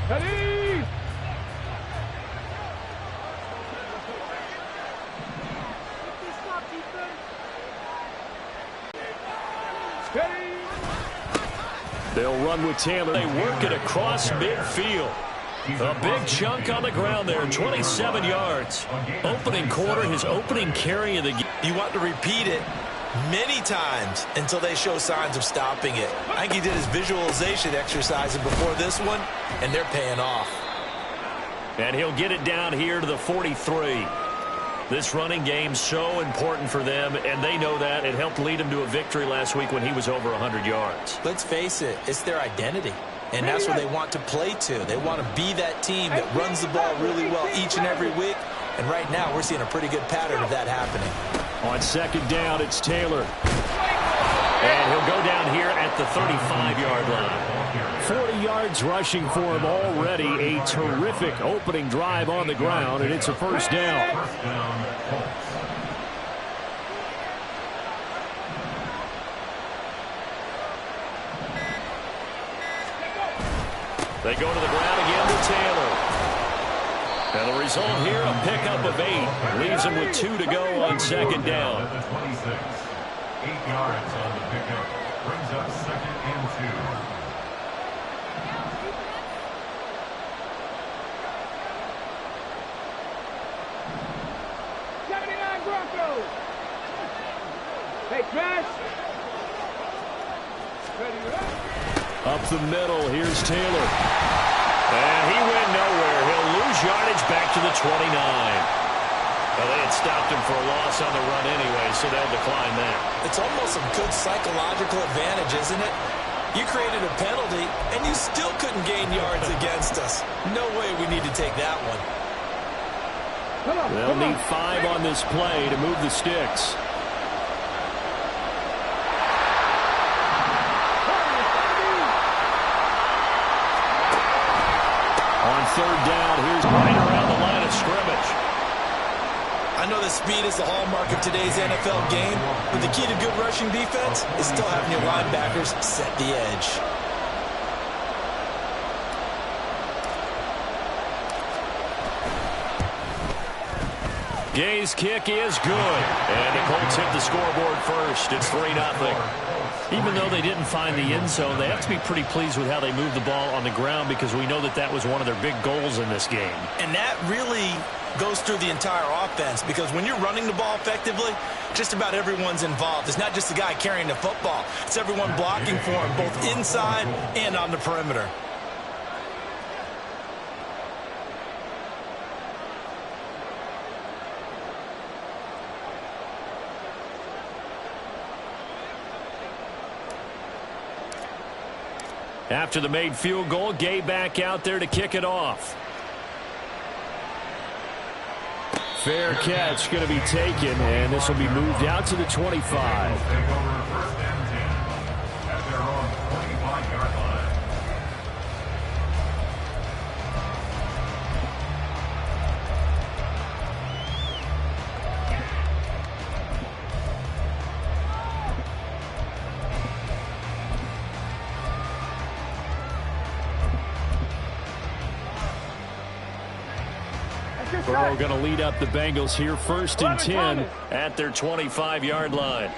Ready. They'll run with Taylor. They work it across midfield. A big chunk on the ground there, 27 yards. Opening quarter, his opening carry of the game. You want to repeat it many times until they show signs of stopping it. I think he did his visualization exercises before this one, and they're paying off. And he'll get it down here to the 43. This running game's so important for them, and they know that. It helped lead them to a victory last week when he was over 100 yards. Let's face it, it's their identity, and that's where they want to play to. They want to be that team that runs the ball really well each and every week, and right now we're seeing a pretty good pattern of that happening. On second down, it's Taylor. And he'll go down here at the 35-yard line. 40 yards rushing for him already. A terrific opening drive on the ground, and it's a first down. They go to the ground again with Taylor. And the result here, a pickup of 8. Leaves him with 2 to go on second down. 8 yards on the pickup. Brings up 2nd and 2. Hey, Chris. Up the middle, here's Taylor. And he went nowhere. He'll lose yardage back to the 29. Well, they had stopped him for a loss on the run anyway, so they'll decline that. It's almost a good psychological advantage, isn't it? You created a penalty, and you still couldn't gain yards against us. No way we need to take that one. They'll need 5 on this play to move the sticks. On third down, here's right around the line of scrimmage. I know the speed is the hallmark of today's NFL game, but the key to good rushing defense is still having your linebackers set the edge. Jay's kick is good. And the Colts hit the scoreboard first. It's 3-0. Even though they didn't find the end zone, they have to be pretty pleased with how they moved the ball on the ground because we know that that was one of their big goals in this game. And that really goes through the entire offense because when you're running the ball effectively, just about everyone's involved. It's not just the guy carrying the football. It's everyone blocking for him, both inside and on the perimeter. After the made field goal, Gay back out there to kick it off. Fair catch going to be taken, and this will be moved out to the 25. Burrow going to lead up the Bengals here, 1st and 10 at their 25-yard line.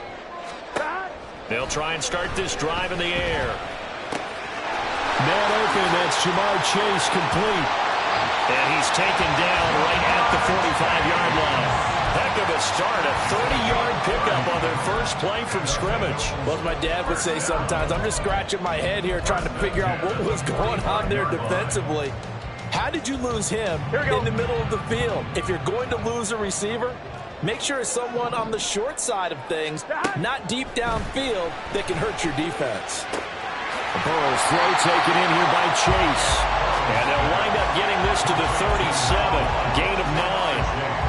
They'll try and start this drive in the air. Man open, that's Jamar Chase complete. And he's taken down right at the 45-yard line. Heck of a start, a 30-yard pickup on their first play from scrimmage. Well, as my dad would say sometimes, I'm just scratching my head here trying to figure out what was going on there defensively. How did you lose him in the middle of the field? If you're going to lose a receiver, make sure it's someone on the short side of things, not deep downfield, that can hurt your defense. Burrow's throw taken in here by Chase. And they'll wind up getting this to the 37. Gain of 9.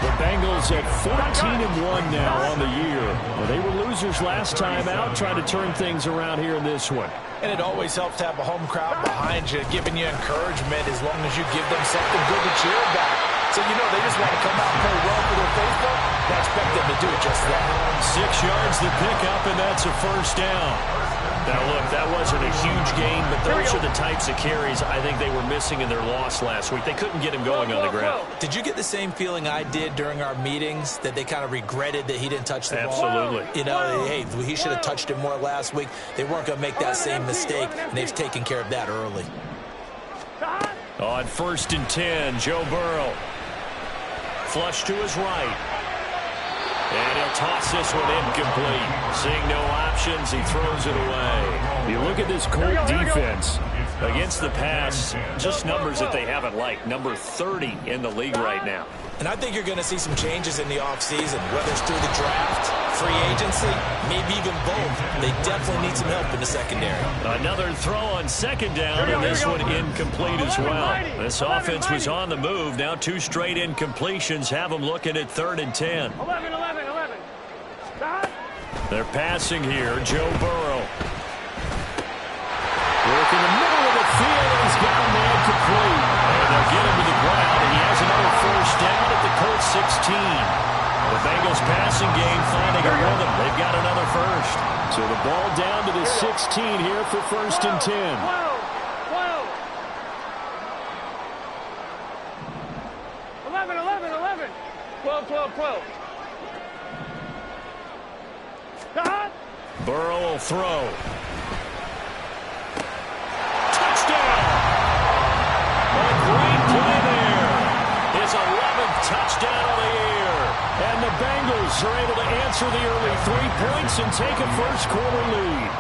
The Bengals at 14-1 now on the year. Well, they were losers last time out, trying to turn things around here in this one. And it always helps to have a home crowd behind you, giving you encouragement as long as you give them something good to cheer about. So, you know, they just want to come out and play well for their faithful. I expect them to do just that. 6 yards the pickup, and that's a first down. Now, look, that wasn't a huge gain, but those are the types of carries I think they were missing in their loss last week. They couldn't get him going on the ground. Did you get the same feeling I did during our meetings, that they kind of regretted that he didn't touch the ball? Absolutely. You know, hey, he should have touched it more last week. They weren't going to make that same mistake, and they've taken care of that early. On 1st and 10, Joe Burrow. Flush to his right. And he'll toss this one incomplete. Seeing no options, he throws it away. You look at this Colt defense against the pass, just numbers that they haven't liked. Number 30 in the league right now. And I think you're going to see some changes in the offseason, whether it's through the draft, free agency, maybe even both. They definitely need some help in the secondary. Another throw on 2nd down, and this one incomplete as well. This offense was on the move. Now 2 straight incompletions have them looking at 3rd and 10. 11. They're passing here. Joe Burrow. Work in the middle of the field, and he's got a man complete. And they'll get him to the ground, and he has another 1st down at the Colts 16. The Bengals passing game finding a rhythm. They've got another 1st. So the ball down to the 16 here for 1st and 10. 12. Burrow will throw. Touchdown! A great play there. His 11th touchdown of the year. And the Bengals are able to answer the early 3 points and take a first-quarter lead.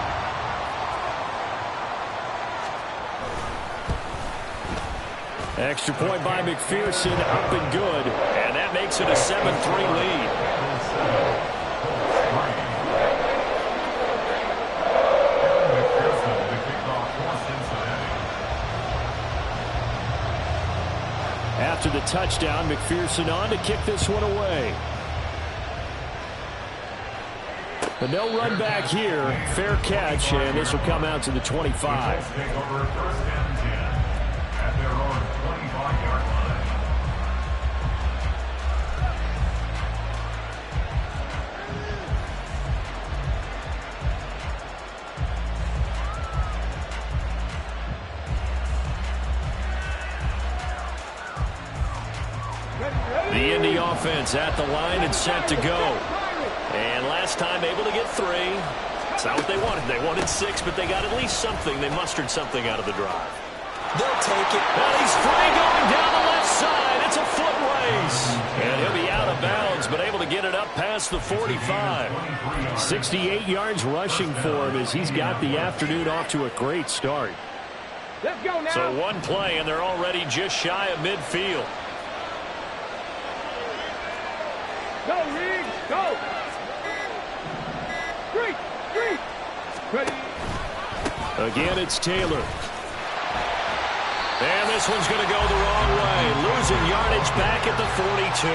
Extra point by McPherson, up and good. And that makes it a 7-3 lead. After the touchdown, McPherson on to kick this one away. And they'll run back here. Fair catch, and this will come out to the 25. Take over 1st and 10 at their own 25-yard line. The Indy offense at the line and set to go. And last time able to get 3. It's not what they wanted. They wanted 6, but they got at least something. They mustered something out of the drive. They'll take it. And he's free going down the left side. It's a foot race. And he'll be out of bounds, but able to get it up past the 45. 68 yards rushing for him as he's got the afternoon off to a great start. Let's go now. So 1 play, and they're already just shy of midfield. Go, Reed. Go. 3. Ready. Again, it's Taylor. And this one's going to go the wrong way. Losing yardage back at the 42.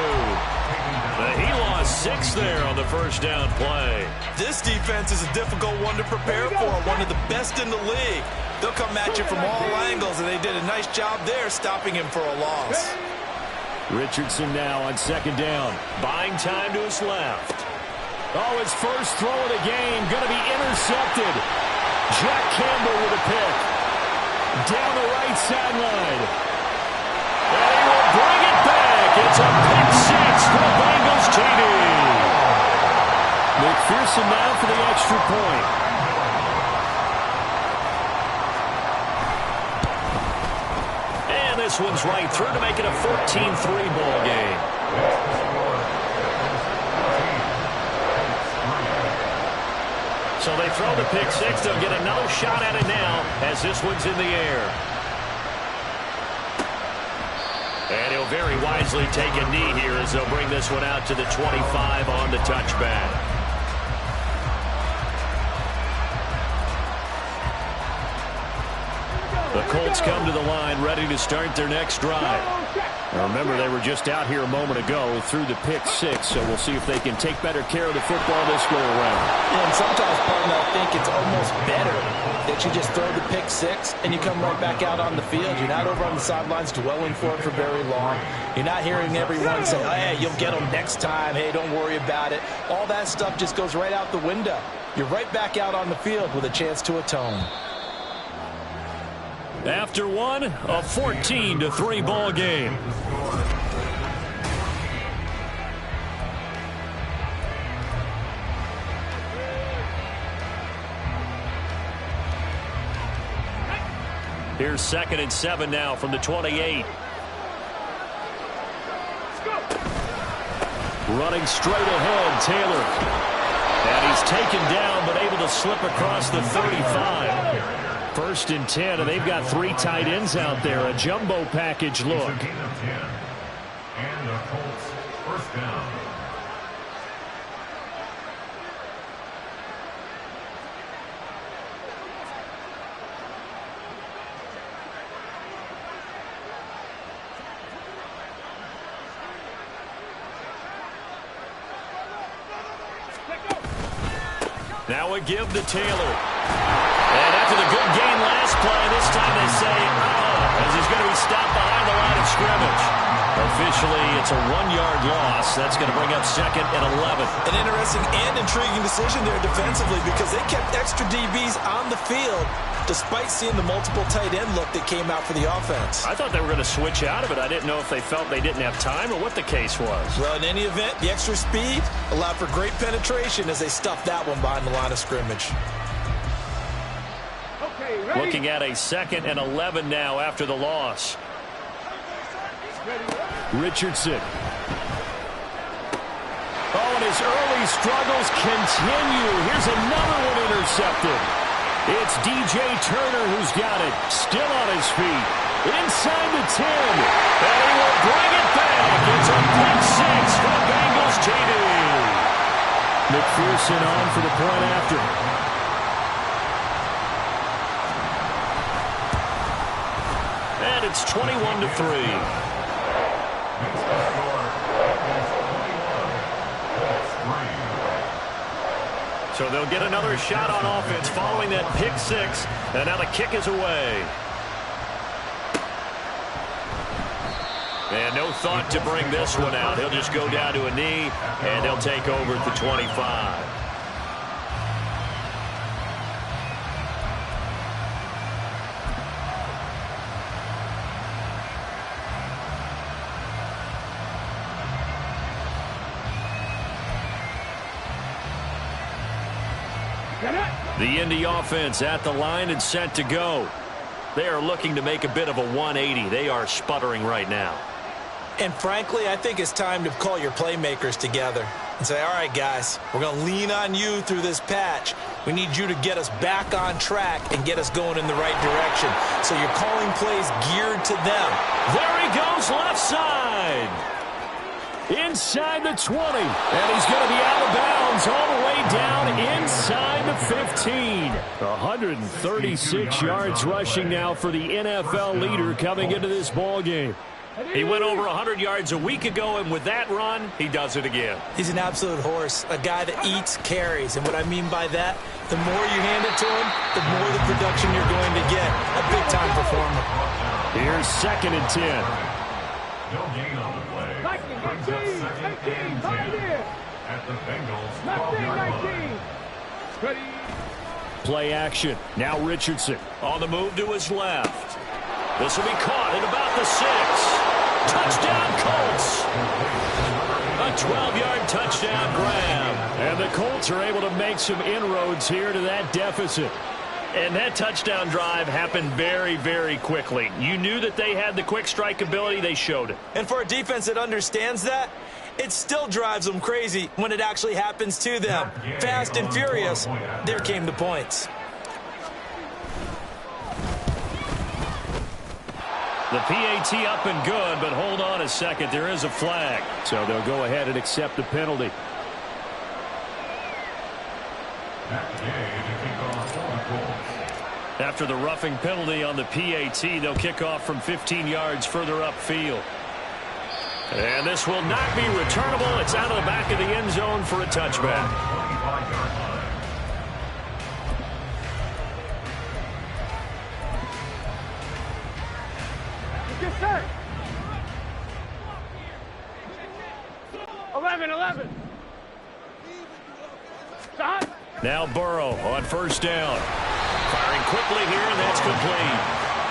He lost 6 there on the 1st down play. This defense is a difficult one to prepare for, one of the best in the league. They'll come at you from all angles, and they did a nice job there stopping him for a loss. Richardson now on 2nd down. Buying time to his left. Oh, his first throw of the game going to be intercepted. Jack Campbell with a pick. Down the right sideline. And he will bring it back. It's a pick 6 for the Bengals TD. McPherson now for the extra point. And this one's right through to make it a 14-3 ball game. So they throw the pick 6. They'll get another shot at it now as this one's in the air. And he'll very wisely take a knee here as they'll bring this one out to the 25 on the touchback. The Colts come to the line ready to start their next drive. Now remember, they were just out here a moment ago through the pick 6, so we'll see if they can take better care of the football this go around. Yeah, and sometimes, partner, I think it's almost better that you just throw the pick 6 and you come right back out on the field. You're not over on the sidelines dwelling for it for very long. You're not hearing everyone say, oh, hey, you'll get them next time. Hey, don't worry about it. All that stuff just goes right out the window. You're right back out on the field with a chance to atone. After one, a 14-3 ball game. Here's 2nd and 7 now from the 28. Running straight ahead, Taylor. And he's taken down, but able to slip across the 35. 1st and 10, and they've got 3 tight ends out there. A jumbo package look. And the Colts first down. Now a give to Taylor. And after the good gain last play, this time they say, as he's going to be stopped behind the line of scrimmage. Officially, it's a 1-yard loss. That's going to bring up 2nd and 11. An interesting and intriguing decision there defensively because they kept extra DBs on the field despite seeing the multiple tight end look that came out for the offense. I thought they were going to switch out of it. I didn't know if they felt they didn't have time or what the case was. Well, in any event, the extra speed allowed for great penetration as they stuffed that one behind the line of scrimmage. Okay, ready? Looking at a 2nd and 11 now after the loss. Richardson. Oh, and his early struggles continue. Here's another one intercepted. It's DJ Turner who's got it. Still on his feet. Inside the 10. And he will bring it back. It's a pick 6 for the Bengals, JD. McPherson on for the point after. And it's 21-3. So they'll get another shot on offense following that pick 6. And now the kick is away. And no thought to bring this one out. He'll just go down to a knee, and they'll take over at the 25. The Indy offense at the line and set to go. They are looking to make a bit of a 180. They are sputtering right now. And frankly, I think it's time to call your playmakers together and say, all right, guys, we're going to lean on you through this patch. We need you to get us back on track and get us going in the right direction. So you're calling plays geared to them. There he goes, left side. Inside the 20. And he's going to be out of bounds all the way down inside the 15. 136 yards rushing now for the NFL leader coming into this ball game. He went over 100 yards a week ago, and with that run, he does it again. He's an absolute horse, a guy that eats carries. And what I mean by that, the more you hand it to him, the more the production you're going to get. A big-time performer. Here's 2nd and 10. No gain on the play. Brings up 2nd and 10 at the Bengals 12-yard line. Ready? Play action. Now Richardson on the move to his left. This will be caught at about the 6. Touchdown, Colts. A 12-yard touchdown grab. And the Colts are able to make some inroads here to that deficit. And that touchdown drive happened very, very quickly. You knew that they had the quick strike ability. They showed it. And for a defense that understands that, it still drives them crazy when it actually happens to them. Fast and furious, there came the points. The PAT up and good, but hold on a second. There is a flag. So they'll go ahead and accept the penalty. After the roughing penalty on the PAT, they'll kick off from 15 yards further upfield. And this will not be returnable. It's out of the back of the end zone for a touchback. Yes, sir. 11. Shot. Now Burrow on first down. Firing quickly here, and that's complete.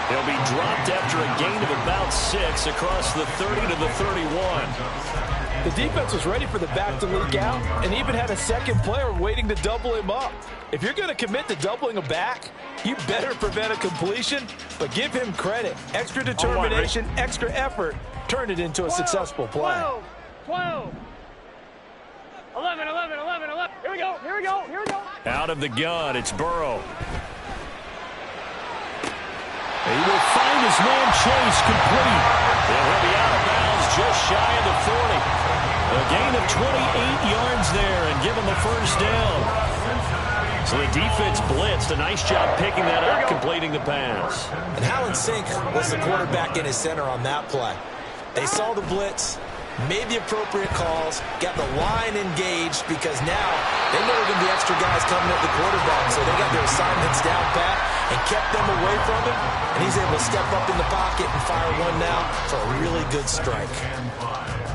He'll be dropped after a gain of about 6 across the 30 to the 31. The defense was ready for the back to leak out and even had a second player waiting to double him up. If you're going to commit to doubling a back, you better prevent a completion, but give him credit. Extra determination, extra effort, turned it into a successful play. 12. 11. Here we go. Out of the gun, it's Burrow. He will find his man Jase complete. And he'll be out of bounds just shy of the 40. A gain of 28 yards there and give him a first down. So the defense blitzed. A nice job picking that up, completing the pass. And how in sync was the quarterback in his center on that play? They saw the blitz, made the appropriate calls, got the line engaged because now they know there are going to be extra guys coming at the quarterback. So they got their assignments down pat and kept them away from him. And he's able to step up in the pocket and fire one now for a really good strike.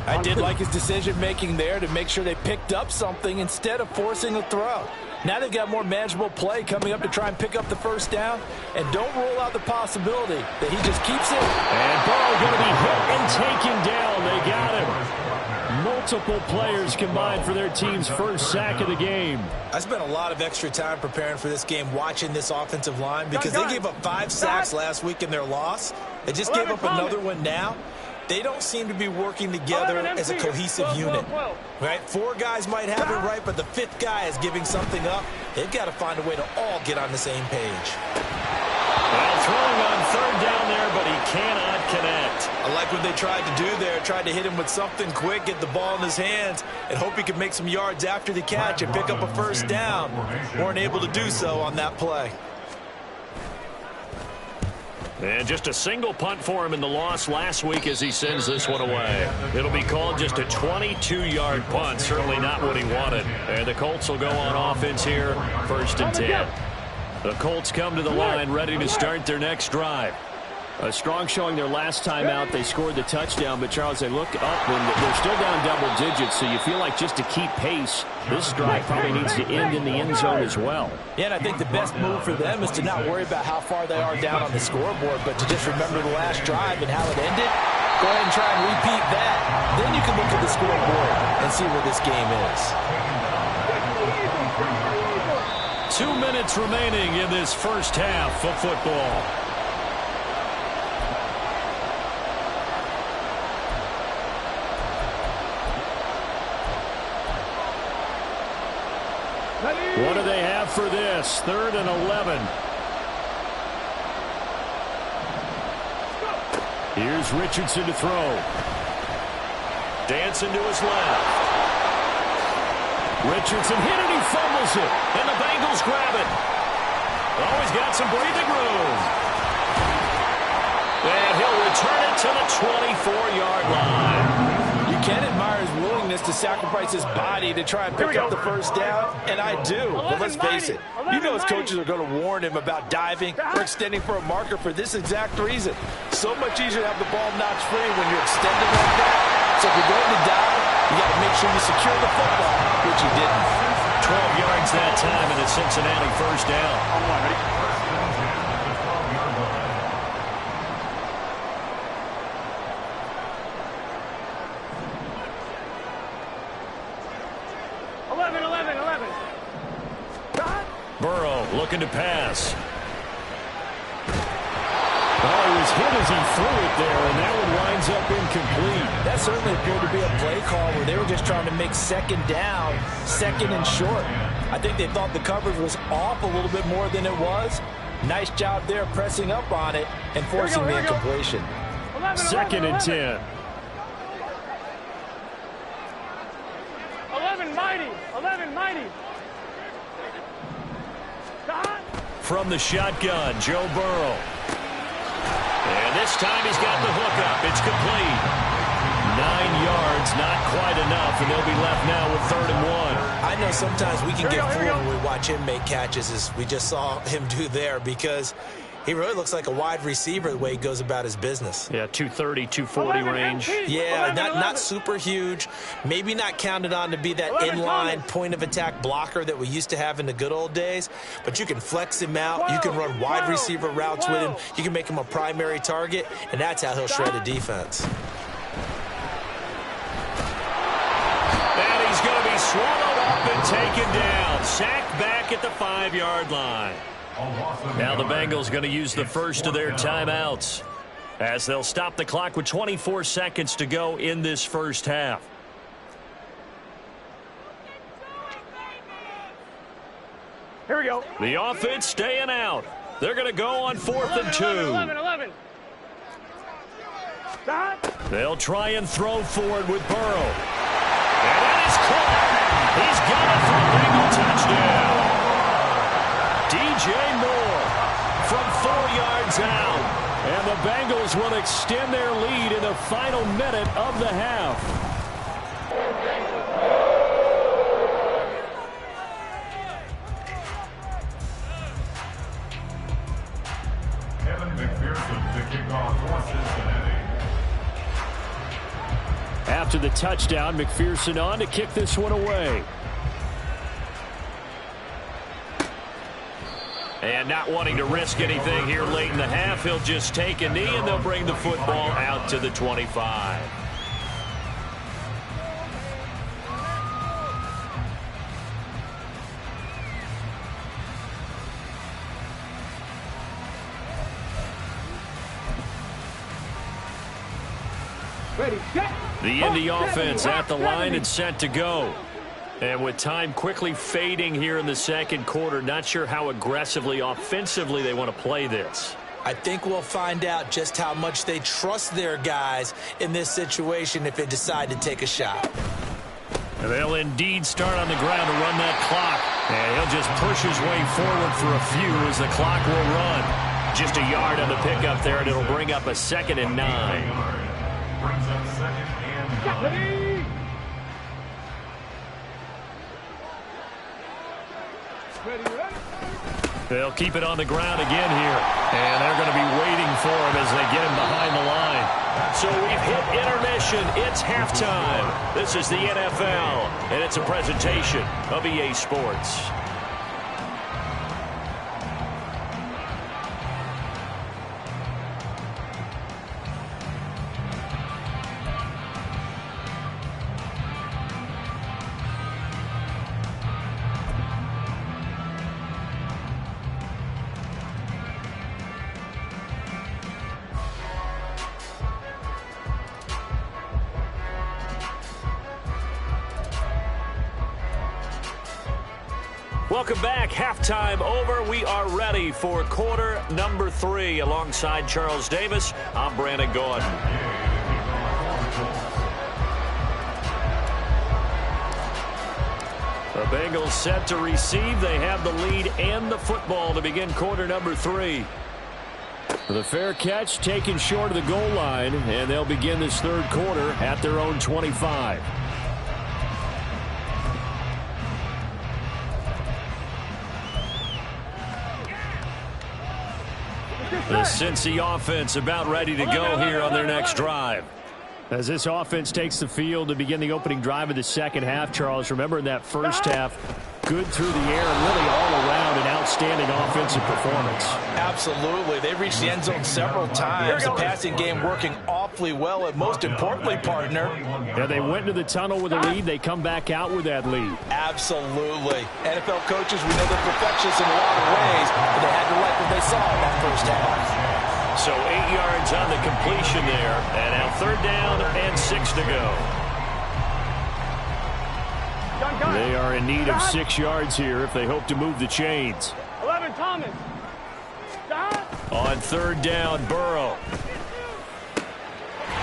I did like his decision-making there to make sure they picked up something instead of forcing a throw. Now they've got more manageable play coming up to try and pick up the first down. And don't rule out the possibility that he just keeps it. And Burrow going to be hit and taken down. They got him. Multiple players combined for their team's first sack of the game. I spent a lot of extra time preparing for this game watching this offensive line because they gave up 5 sacks last week in their loss. They just gave up another one now. They don't seem to be working together as a cohesive unit. Right? 4 guys might have it right, but the 5th guy is giving something up. They've got to find a way to all get on the same page. Well, throwing on third down there, but he cannot connect. I like what they tried to do there. Tried to hit him with something quick, get the ball in his hands, and hope he could make some yards after the catch and pick up a first down. Weren't able to do so on that play. And just a single punt for him in the loss last week as he sends this one away. It'll be called just a 22-yard punt. Certainly not what he wanted. And the Colts will go on offense here, 1st and 10. The Colts come to the line ready to start their next drive. A strong showing their last time out. They scored the touchdown, but Charles, they look up and they're still down double digits, so you feel like just to keep pace, this drive probably needs to end in the end zone as well. Yeah, and I think the best move for them is to not worry about how far they are down on the scoreboard, but to just remember the last drive and how it ended. Go ahead and try and repeat that. Then you can look at the scoreboard and see where this game is. 2 minutes remaining in this first half of football. What do they have for this? 3rd and 11. Here's Richardson to throw. Dancing to his left. Richardson hit it, he fumbles it. And the Bengals grab it. Always got some breathing room. And he'll return it to the 24-yard line. You can admire his willingness to sacrifice his body to try and pick up the first down, and I do. But let's face it, you know his coaches are going to warn him about diving or extending for a marker for this exact reason. So much easier to have the ball notch free when you're extended like that. So if you're going to dive, you got to make sure you secure the football, which he didn't. 12 yards that time, and a Cincinnati first down. Ready? 11. Burrow looking to pass. Oh, he was hit as he threw it there, and that one winds up incomplete. That certainly appeared to be a play call where they were just trying to make second down, second and short. I think they thought the coverage was off a little bit more than it was. Nice job there pressing up on it and forcing the incompletion. 2nd and 10. 11 mighty. From the shotgun, Joe Burrow. And this time he's got the hook up. It's complete. 9 yards, not quite enough, and they'll be left now with 3rd and 1. I know sometimes we can get fooled when we watch him make catches, as we just saw him do there, because He really looks like a wide receiver the way he goes about his business. Yeah, 230, 240 range. Yeah, not super huge. Maybe not counted on to be that inline point-of-attack blocker that we used to have in the good old days. But you can flex him out. You can run wide receiver routes with him. You can make him a primary target, and that's how he'll shred a defense. And he's going to be swallowed up and taken down. Sacked back at the 5-yard line. Now the Bengals going to use the first of their timeouts as they'll stop the clock with 24 seconds to go in this first half. Here we go. The offense staying out. They're going to go on 4th and 2. 11. Stop. They'll try and throw forward with Burrow. And that is caught. He's got it for a Bengal touchdown. DJ Moore from 4 yards out. And the Bengals will extend their lead in the final minute of the half. Kevin McPherson to kick off for Cincinnati. After the touchdown, McPherson on to kick this one away. And not wanting to risk anything here late in the half, he'll just take a knee and they'll bring the football out to the 25. The Indy offense at the line and set to go. And with time quickly fading here in the second quarter, not sure how aggressively, offensively they want to play this. I think we'll find out just how much they trust their guys in this situation if they decide to take a shot. They'll indeed start on the ground to run that clock. And he'll just push his way forward for a few as the clock will run. Just a yard on the pickup there, and it'll bring up a 2nd and 9. Brings up 2nd and 9. They'll keep it on the ground again here. And they're going to be waiting for him as they get him behind the line. So we've hit intermission. It's halftime. This is the NFL, and it's a presentation of EA Sports. Welcome back. Halftime over. We are ready for quarter number 3. Alongside Charles Davis, I'm Brandon Gordon. The Bengals set to receive. They have the lead and the football to begin quarter number 3. The fair catch taken short of the goal line, and they'll begin this third quarter at their own 25. The Cincy offense about ready to go here on their next drive. As this offense takes the field to begin the opening drive of the second half, Charles, remember in that first half, good through the air and really all around an outstanding offensive performance. Absolutely. They reached the end zone several times. The passing game working awfully well, and most importantly, partner. Yeah, they went into the tunnel with a lead. They come back out with that lead. Absolutely. NFL coaches, we know they're perfectionists in a lot of ways, but they had to like what they saw in that first half. So 8 yards on the completion there, and now 3rd down and 6 to go. They are in need of 6 yards here if they hope to move the chains. 11, Thomas. On 3rd down, Burrow.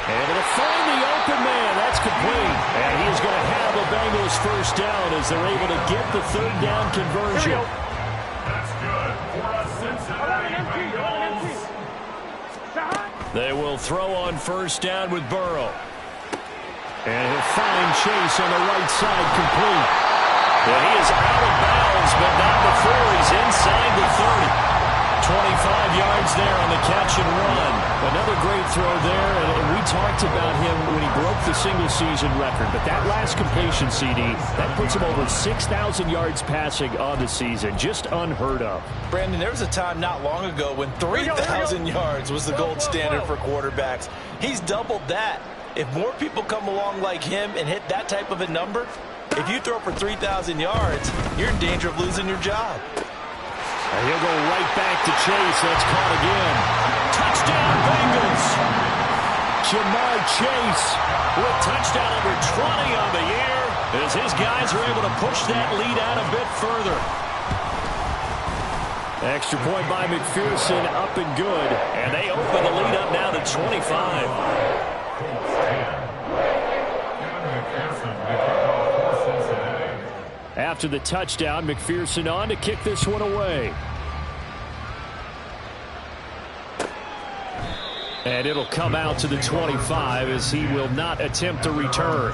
Able to find the open man. That's complete. And he's going to have the Bengals first down as they're able to get the 3rd down conversion. That's good for a Cincinnati Bengals. They will throw on 1st down with Burrow. And he'll find Jase on the right side, complete. And he is out of bounds, but not before he's inside the 30. 25 yards there on the catch and run. Another great throw there, and we talked about him when he broke the single-season record. But that last completion, CD, that puts him over 6,000 yards passing on the season. Just unheard of. Brandon, there was a time not long ago when 3,000 yards was the gold standard for quarterbacks. He's doubled that. If more people come along like him and hit that type of a number, if you throw for 3,000 yards, you're in danger of losing your job. And he'll go right back to Chase. That's caught again. Touchdown, Bengals. Jamar Chase with touchdown number 20 on the year as his guys are able to push that lead out a bit further. Extra point by McPherson, up and good. And they open the lead up now to 25. After the touchdown, McPherson on to kick this one away. And it'll come out to the 25 as he will not attempt to return.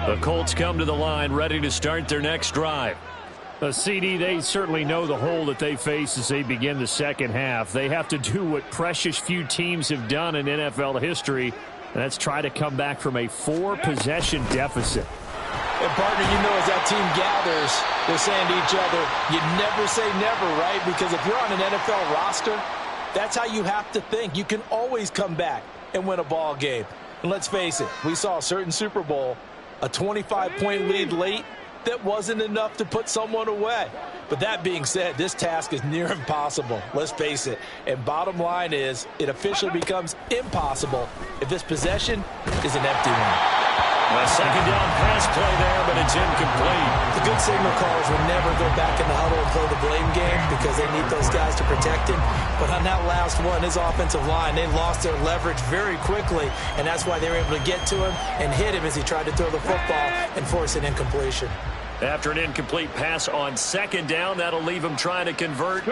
The Colts come to the line ready to start their next drive. CD, they certainly know the hole that they face as they begin the second half. They have to do what precious few teams have done in NFL history, and that's try to come back from a 4-possession deficit. And partner, you know, as that team gathers, they're saying to each other, you never say never, right? Because if you're on an NFL roster, that's how you have to think. You can always come back and win a ball game. And let's face it, we saw a certain Super Bowl, a 25-point lead late, that wasn't enough to put someone away. But that being said, this task is near impossible. Let's face it. And bottom line is, it officially becomes impossible if this possession is an empty one. A second down pass play there, but it's incomplete. The good signal callers will never go back in the huddle and play the blame game because they need those guys to protect him. But on that last one, his offensive line, they lost their leverage very quickly, and that's why they were able to get to him and hit him as he tried to throw the football and force an incompletion. After an incomplete pass on second down, that'll leave him trying to convert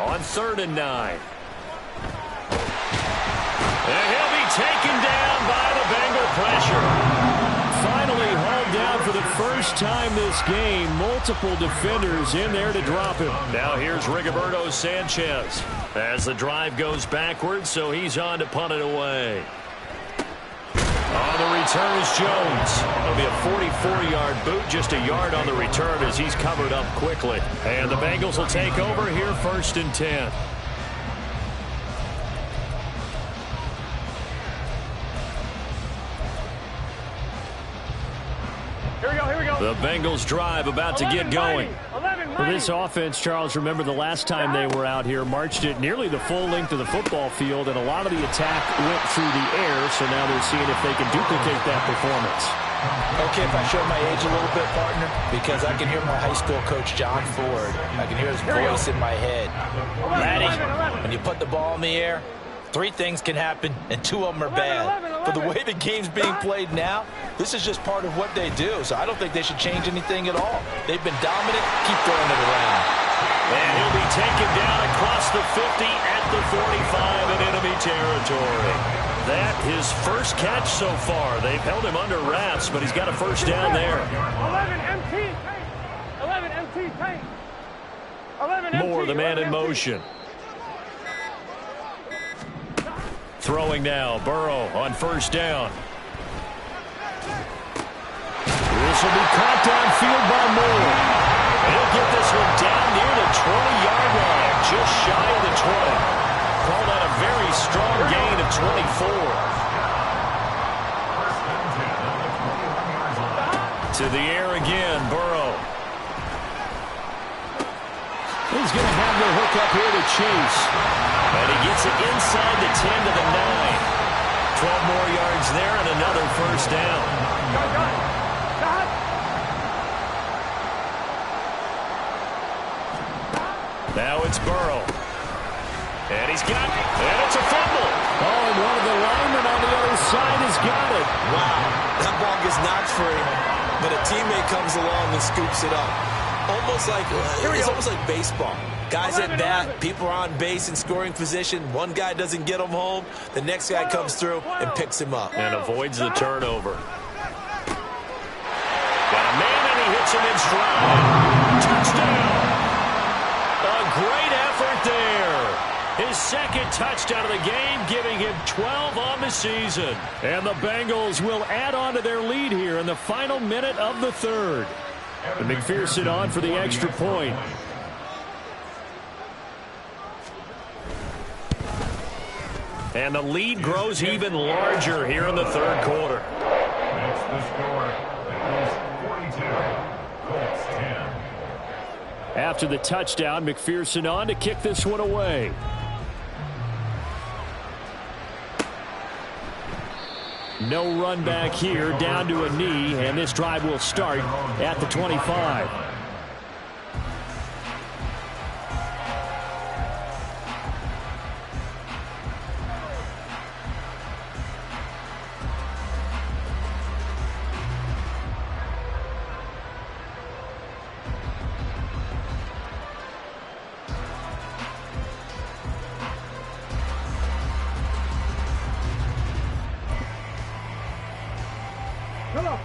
on 3rd and 9. And he'll be taken down by the Bengal pressure. Finally hauled down for the first time this game. Multiple defenders in there to drop him. Now here's Rigoberto Sanchez as the drive goes backwards, so he's on to punt it away. On the return is Jones. It'll be a 44-yard boot, just a yard on the return as he's covered up quickly. And the Bengals will take over here 1st and 10. Here we go. The Bengals drive about to get going. For this offense, Charles, remember the last time they were out here, marched it nearly the full length of the football field, and a lot of the attack went through the air, so now they're seeing if they can duplicate that performance. Okay, if I show my age a little bit, partner, because I can hear my high school coach, John Ford. I can hear his voice in my head. Laddie, when you put the ball in the air, 3 things can happen, and 2 of them are bad. But the way the game's being played now, this is just part of what they do. So I don't think they should change anything at all. They've been dominant. Keep throwing it around. And he'll be taken down across the 50 at the 45 in enemy territory. That his first catch so far. They've held him under wraps, but he's got a first down there. 11 MT tank. 11 MT tank. 11 MT. Moore, the man in motion. Throwing now, Burrow on first down. This will be caught downfield by Moore. He'll get this one down near the 20-yard line, just shy of the 20. Called out a very strong gain of 24. To the air again, Burrow. He's going to have the hook up here to Chase. And he gets it inside the 10 to the 9. 12 more yards there and another first down. Now it's Burrow. And he's got it. And it's a fumble. Oh, and one of the linemen on the other side has got it. Wow, that ball gets knocked free. but a teammate comes along and scoops it up. It's almost like baseball. Guys at bat, people are on base in scoring position. One guy doesn't get him home. The next guy comes through and picks him up. And avoids the turnover. Got a man and he hits him in stride. Touchdown! A great effort there. His second touchdown of the game, giving him 12 on the season. And the Bengals will add on to their lead here in the final minute of the third. And McPherson on for the extra point. And the lead grows even larger here in the third quarter. That's the score. Bengals 42, Colts 10. After the touchdown, McPherson on to kick this one away. No run back here, down to a knee, and this drive will start at the 25.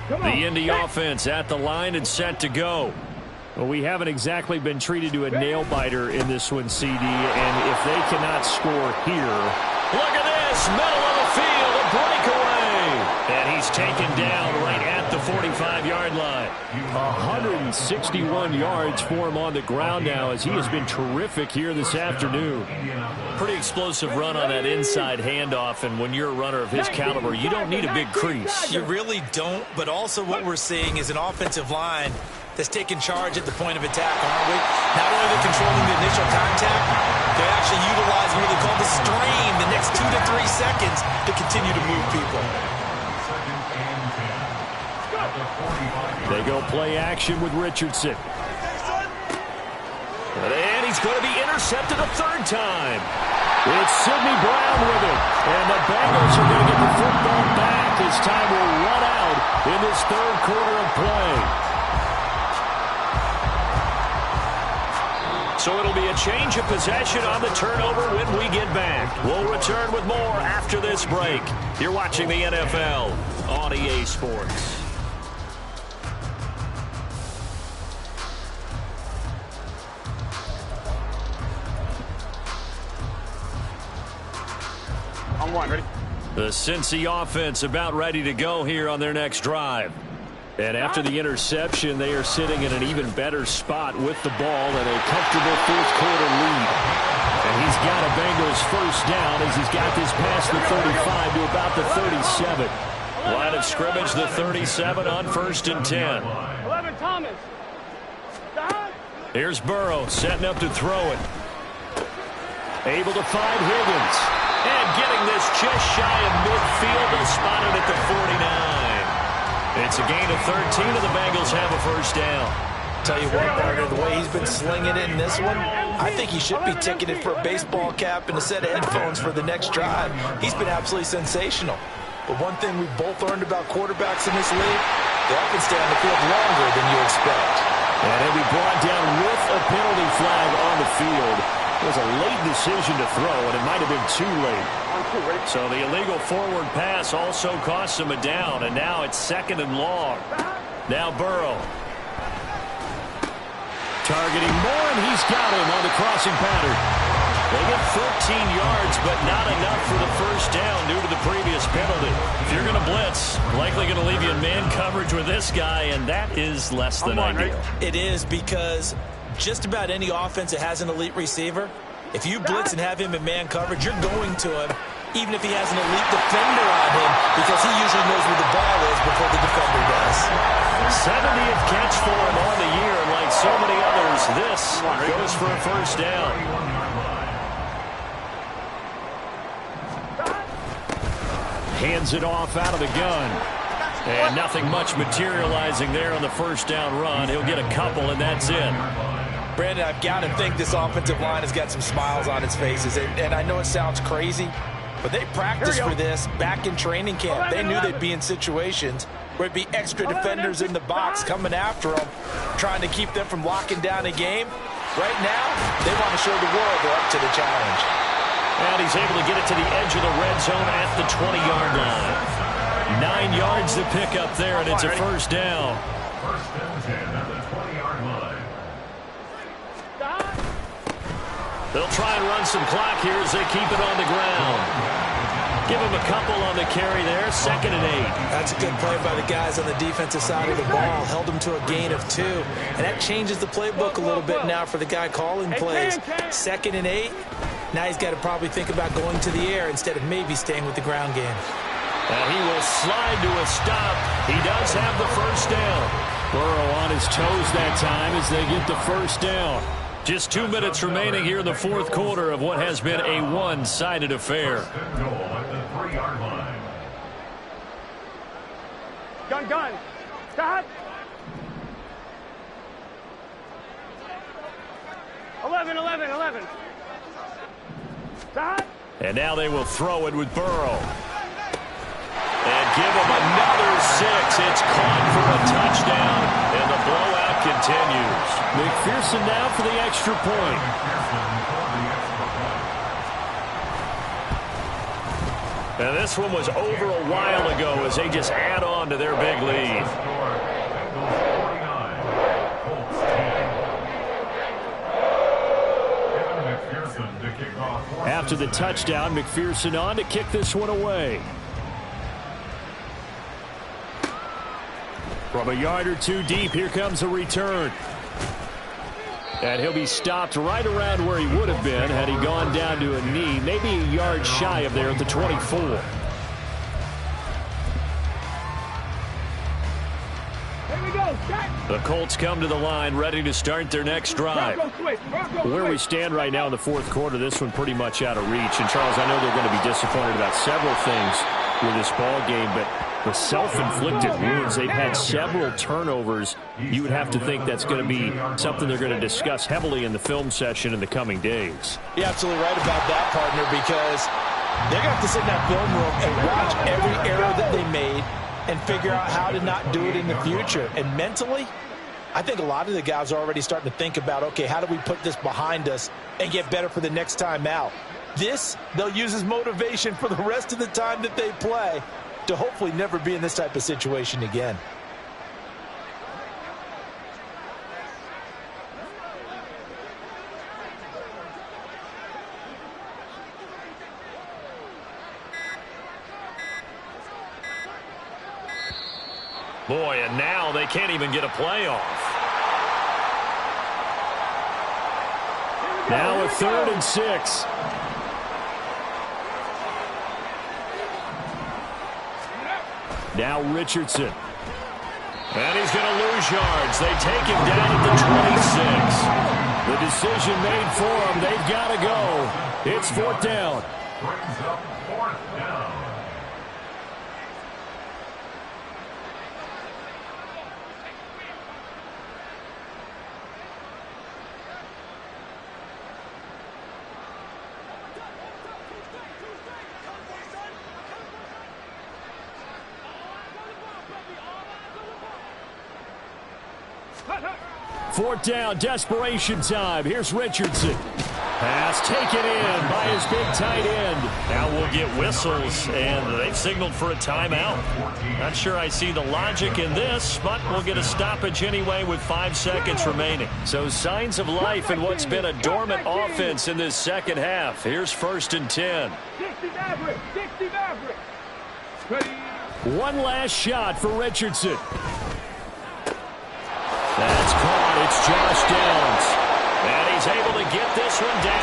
The Indy offense at the line and set to go. Well, we haven't exactly been treated to a nail-biter in this one, CD, and if they cannot score here... Look at this! Middle of the field, a breakaway! And he's taken down right at the 45-yard line. 161 yards for him on the ground now as he has been terrific here this afternoon. Pretty explosive run on that inside handoff, and when you're a runner of his caliber, you don't need a big crease. You really don't, but also what we're seeing is an offensive line that's taking charge at the point of attack, aren't we? Not only are they controlling the initial contact, they're actually utilizing what they call the stream the next 2 to 3 seconds to continue to move people. They go play action with Richardson. And he's going to be intercepted a third time. It's Sidney Brown with it. And the Bengals are going to get the football back as time will run out in this third quarter of play. So it'll be a change of possession on the turnover when we get back. We'll return with more after this break. You're watching the NFL on EA Sports. On one, ready? The Cincy offense about ready to go here on their next drive. And after the interception, they are sitting in an even better spot with the ball and a comfortable fourth quarter lead. And he's got a Bengals first down as he's got this past the 35 to about the 37. Line of scrimmage, the 37 on 1st and 10. 11, Thomas. Here's Burrow setting up to throw it. Able to find Higgins. And getting this just shy of midfield, they'll spot it at the 49. It's a gain of 13, and the Bengals have a first down. Tell you what, partner, the way he's been slinging it in this one, I think he should be ticketed for a baseball cap and a set of headphones for the next drive. He's been absolutely sensational. But one thing we've both learned about quarterbacks in this league, they often stay on the field longer than you expect. And he'll be brought down with a penalty flag on the field. It was a late decision to throw, and it might have been too late. So the illegal forward pass also costs him a down, and now it's 2nd and long. Now Burrow. Targeting Moore, and he's got him on the crossing pattern. They get 13 yards, but not enough for the first down due to the previous penalty. If you're going to blitz, likely going to leave you in man coverage with this guy, and that is less than ideal. It is, because just about any offense that has an elite receiver, if you blitz and have him in man coverage, you're going to him, even if he has an elite defender on him, because he usually knows where the ball is before the defender does. 70th catch for him on the year, and like so many others, this goes for a first down. Hands it off out of the gun. And nothing much materializing there on the first down run. He'll get a couple, and that's it. Brandon, I've got to think this offensive line has got some smiles on its faces. And I know it sounds crazy, But they practiced for this back in training camp. They knew they'd be in situations where it'd be extra defenders in the box coming after them, trying to keep them from locking down a game. Right now, they want to show the world they're up to the challenge. And he's able to get it to the edge of the red zone at the 20-yard line. 9 yards to pick up there, and it's a first down. First and 10 at the 20-yard line. They'll try and run some clock here as they keep it on the ground. Give him a couple on the carry there. 2nd and 8. That's a good play by the guys on the defensive side of the ball. Held them to a gain of 2. And that changes the playbook a little bit now for the guy calling plays. 2nd and 8. Now he's got to probably think about going to the air instead of maybe staying with the ground game. And he will slide to a stop. He does have the first down. Burrow on his toes that time as they get the first down. Just 2 minutes remaining here in the fourth quarter of what has been a one-sided affair. First and goal at the 3-yard line. Gun. Stop. 11. Stop. And now they will throw it with Burrow. And give him another 6. It's caught for a touchdown, and the blowout continues. McPherson now for the extra point. And this one was over a while ago as they just add on to their big lead. After the touchdown, McPherson on to kick this one away. From a yard or two deep, here comes a return. And he'll be stopped right around where he would have been had he gone down to a knee, maybe a yard shy of there at the 24. Here we go. The Colts come to the line, ready to start their next drive. Where we stand right now in the fourth quarter, this one pretty much out of reach. And, Charles, I know they're going to be disappointed about several things with this ball game, but the self-inflicted wounds, they've had several turnovers. You would have to think that's going to be something they're going to discuss heavily in the film session in the coming days. You're absolutely right about that, partner, because they're going to have to sit in that film room and watch every error that they made and figure out how to not do it in the future. And mentally, I think a lot of the guys are already starting to think about, okay, how do we put this behind us and get better for the next time out? This, they'll use as motivation for the rest of the time that they play to hopefully never be in this type of situation again. Boy, and now they can't even get a play off. Now a 3rd and 6. Now Richardson. And he's going to lose yards. They take him down at the 26. The decision made for him. They've got to go. It's 4th down. Brings up 4th down. Fourth down, desperation time. Here's Richardson. Pass taken in by his big tight end. Now we'll get whistles, and they've signaled for a timeout. Not sure I see the logic in this, but we'll get a stoppage anyway with 5 seconds remaining. So signs of life in what's been a dormant offense in this second half. Here's 1st and 10. 60 Maverick. One last shot for Richardson. That's caught. It's Josh Downs. And he's able to get this one down